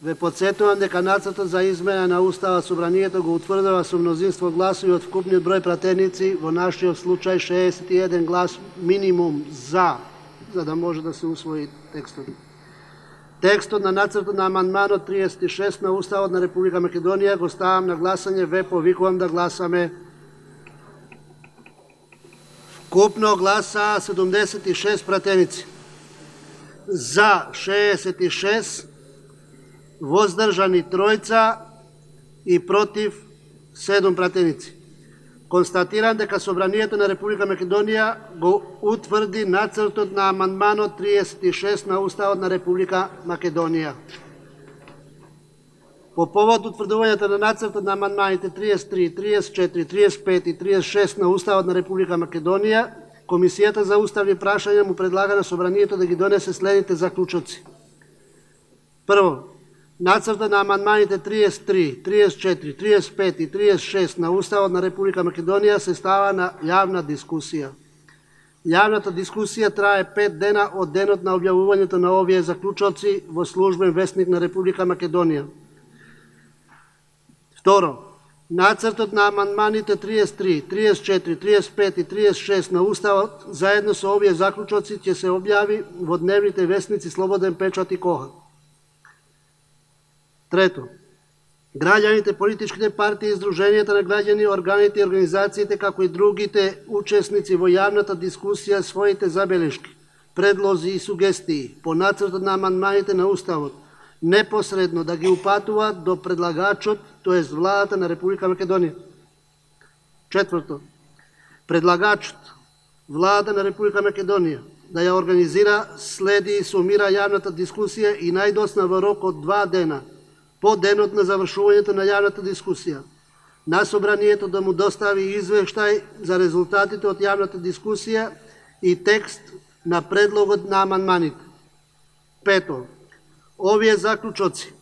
Ве подсетувам дека нацртот за измена на Устава Собранието го утврдува со мнозинство гласови од вкупниот број пратеници, во нашиот случај 61 глас минимум за да може да се усвои текстот. Текстот на нацртот на амандманот 36 на Уставот на Република Македонија го ставам на гласање, ве повикувам да гласаме. Вкупно гласа 76 пратеници. За 66, воздржани 3 и против 7 пратеници. Констатирам дека Собранието на Република Македонија го утврди нацртот на амандманот 36 на Уставот на Република Македонија. По повод утврдувањето на нацртот на амандманите 33, 34, 35 и 36 на Уставот на Република Македонија, Комисијата за уставни прашања му предлага на Собранието да ги донесе следните заклучоци. Прво, нацртот на амандманите 33, 34, 35 и 36 на Уставот на Република Македонија се става на јавна дискусија. Јавната дискусија трае 5 дена од денот на објавувањето на овие заклучоци во службен весник на Република Македонија. Второ, нацртот на амандманите 33, 34, 35 и 36 на Уставот заедно со овие заклучоци ќе се објави во дневните весници Слободен печат и Коха. Трето, граѓаните, политичките партии, издруженијата на граѓани, органите и организациите, како и другите учесници во јавната дискусија своите забелешки, предлози и сугестии по нацртот на амандманите на Уставот непосредно да ги упатуваат до предлагачот, тоест владата на Република Македонија. Четврто, предлагачот, владата на Република Македонија, да ја организира, следи и сумира јавната дискусија и најдосна во рок од 2 дена, по денот на завршувањето на јавната дискусија, на Собранието да му достави извештај за резултатите од јавната дискусија и текст на предлогот на амандманите. Пето, овие заклучоци,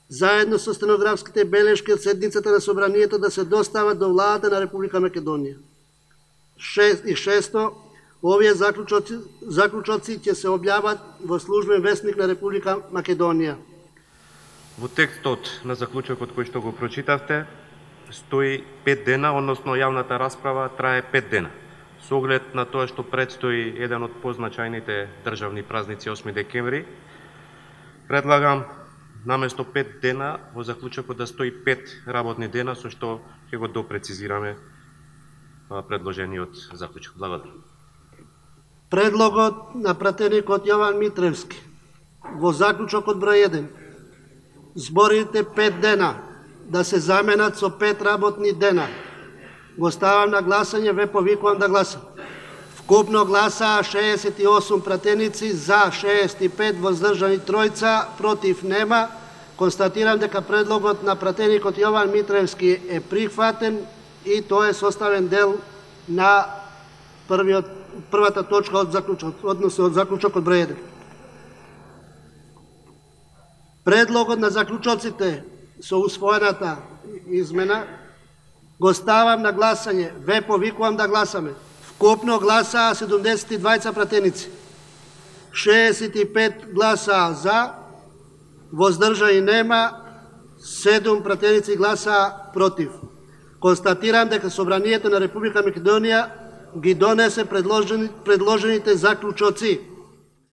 заедно со стенографските белешки од седницата на Собранието да се достават до владата на Република Македонија. И шесто, овие заклучоци ќе се објават во службен весник на Република Македонија. Во текстот на заклучокот кој што го прочитавте стои 5 дена, односно јавната расправа трае 5 дена. Со оглед на тоа што предстои еден од позначајните државни празници 8 декември, предлагам наместо 5 дена во заклучокот да стои 5 работни дена, со што ќе го допрецизираме предложениот заклучок. Благодарам. Предлогот на пратеникот Јован Митревски во заклучокот број 1. Зборите 5 дена да се заменат со 5 работни дена. Го ставам на гласање, ве повикувам да гласам. Вкупно гласа 68 пратеници, за 65, воздржани 3, против нема. Констатирам дека предлогот на пратеникот Јован Митревски е прифатен и тоа е составен дел на првата точка од заклучокот, односно од заклучокот број 1. Предлогот на заклучоците со усвоената измена го ставам на гласање, ве повикувам да гласаме. Вкупно гласа 72 пратеници, 65 гласа за, воздржани нема, 7 пратеници гласа против. Констатирам дека Собранието на Република Македонија ги донесе предложените заклучоци.